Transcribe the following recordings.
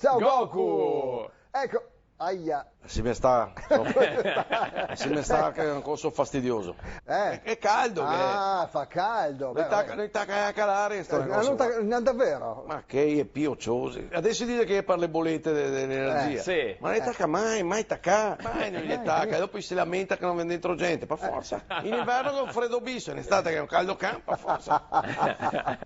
Ciao Goku! Ecco, aia. Si mi sta che è un corso fastidioso. È caldo. Fa caldo. Non tacca a calare. Non davvero? Ma che è piogioso. Adesso dice che è per le bollette dell'energia. Sì. Ma non tacca mai tacca. Mai non gli tacca. E dopo si lamenta che non viene dentro gente. Per forza. In inverno che è un freddo bisso, in estate che è un caldo campo, per forza.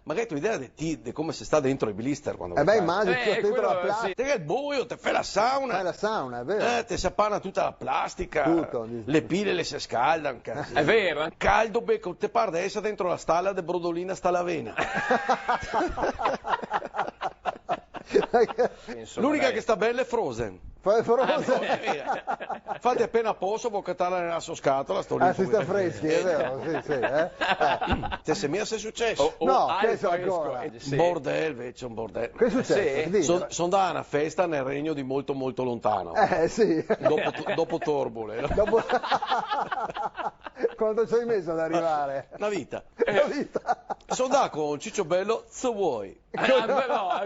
Magari tu idea di come si sta dentro i blister quando immagino dentro la plastica. Te che è il buio, te fai la sauna. Fai la sauna, è vero. Ti si appana tutta la plastica, Tutto. le pile le si scaldano. È vero? Caldo, te pare di essere dentro la stalla de Brodolina sta l'avena. L'unica che sta bella è Frozen. Infatti appena a posto può cattarla nella sua scatola. Si sta freschi, è vero, sì. Te se mia se è successo? No, che so ancora. Un bordello, invece, un bordello. Che è successo? Sono da una festa nel regno di molto molto lontano. Sì. Dopo Torbole. Quanto ci hai messo ad arrivare? Una vita. Una vita. Sono da con Ciccio Bello, zo vuoi? No,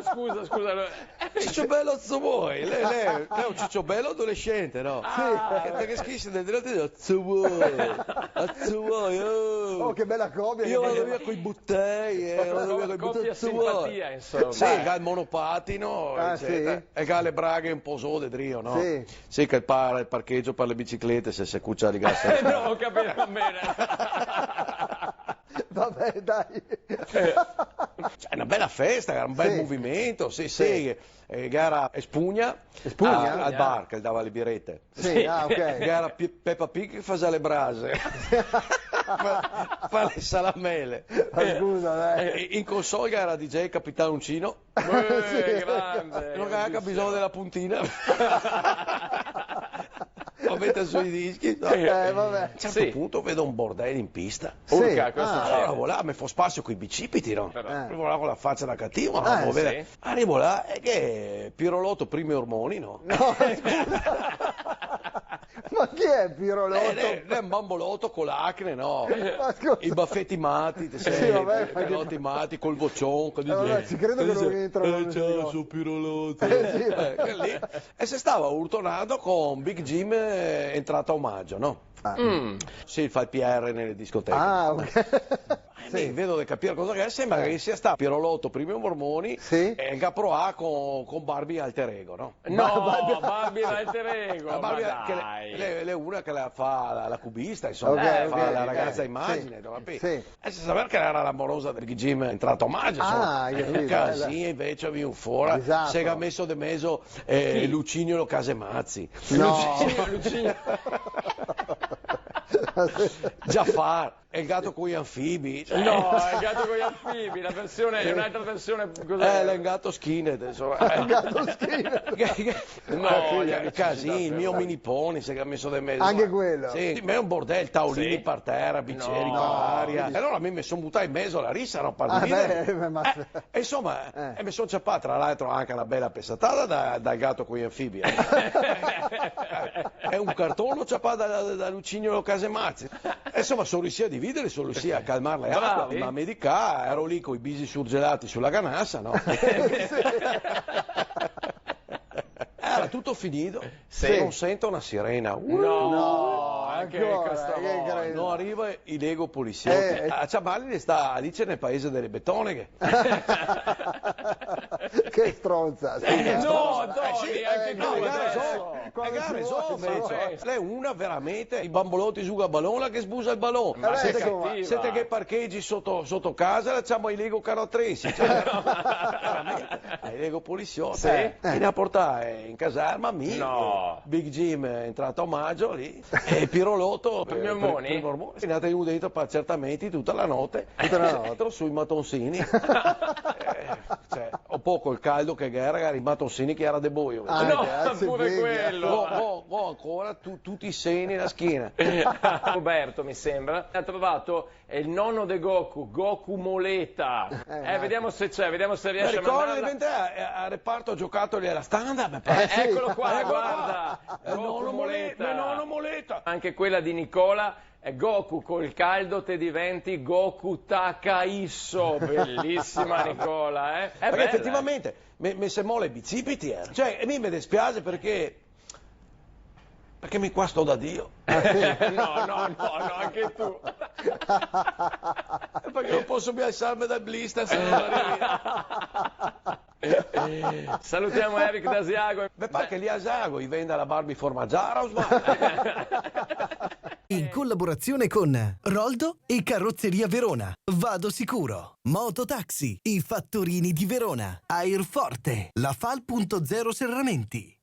scusa. Ciccio Bello, zo vuoi? Lei è un Ciccio Bello adolescente, no? Sì. Che scrisse nel diretto, zo vuoi? Oh, che bella coppia. Io vado via con i buttei, coppia simpatia, insomma. Sì, che ha il monopatino, sì. e che ha le braghe un po' sode, drio, no? Sì. Sì, che il parcheggio per le biciclette se cuccia di gas. No, ho capito, va bene. Vabbè, dai. È una bella festa, era un bel movimento, sì. Gara Spugna al bar che dava le birrette. Sì, ok. Gara Peppa Pig che faceva le brase. Fa le salamele. Scusa, dai. In console era DJ Capitano Uncino. Grande. Non aveva bisogno della puntina. Lo mette sui dischi. Vabbè. A un certo punto vedo un bordello in pista. Urca, questo Allora volà, mi fa spazio con i bicipiti, no? Arrivo là con la faccia da cattivo, no? Sì. Arrivo là e che Pirolotto primi ormoni, no? No, scusa. Ma chi è Pirolotto? È un bambolotto con l'acne, no? Ma scusa. I baffetti matti, i pelotti matti, col vocion, ci credo che non rientrano. Ciao, sono Pirolotto. Sì. E se stava urtonando con Big Jim entrato a omaggio, no? Sì, fa il PR nelle discoteche. Ok. Sì. Vedo di capire cosa che è, sembra che sia stato Pirolotto primi mormoni e Gapro A con Barbie alter ego, no? No, Barbie alter ego, Barbie, che è una che la fa la cubista, insomma, fa la ragazza immagine, e si sapeva che era l'amorosa del Jim entrato a maggio, insomma. Sì, invece vi un fuori, si è messo de meso Lucignolo Casemazzi. No. Lucignolo. Jafar, è il gatto con gli anfibi. No, è il gatto con gli anfibi, la versione è un'altra versione. Cos'è? È il gatto skinhead, insomma. Il gatto skinhead. No, Casini, il mio mini pony si è messo del mezzo. Anche quello. Sì, ma è un bordello, tavolini per terra, bicchieri per aria. E allora a me mi sono buttato in mezzo alla rissa, non parlo di e insomma, mi sono ciappato tra l'altro anche una bella pesatata dal gatto con gli anfibi. È un cartone ciappato da Lucignolo Casemazzi. E insomma, sono riuscito a dividere, sono riuscito a calmare le acque, ma a medicare, ero lì con i bisi surgelati sulla canassa, no? Era tutto finito, non sento una sirena. No, anche questa volta. Non arriva i Lego poliziotti. A Ciaballi sta Alice nel paese delle betoniche. Che stronza. No, Tony, anche tu adesso. Lei è una veramente, i bambolotti su a ballone che sbusa il ballone. Ma siete che parcheggi sotto casa, facciamo i Lego carrozzeria. I Lego poliziotti. Ne ha portato in caserma Big Jim è entrato a maggio lì e Pirolotto primi ormoni è andato dentro per accertamenti tutta la notte sui mattonsini. Ho poco il caldo che era i mattonsini che era de boio. Pure quello. Ancora tutti i seni nella schiena. Roberto mi sembra ha trovato il nonno de Goku Moleta. Vediamo se c'è, vediamo se riesce a mandarla. A reparto giocattoli alla standard. Eccolo qua, guarda. Nonno Moleta. Anche quella di Nicola. Goku col caldo te diventi Goku Takaisso. Bellissima Nicola, Perché effettivamente mi se mole i bicipiti, cioè, e mi dispiace perché mi qua sto da Dio. No, anche tu. Perché non posso più alzarmi dal blister se non arrivi. Salutiamo Eric d'Asiago. Beh, perché lì a Asiago gli vende la Barbie formaggiara o sbaglio? In collaborazione con Roldo e Carrozzeria Verona, Vado Sicuro, Mototaxi, I Fattorini di Verona, Airforte, La Fal.0 Serramenti.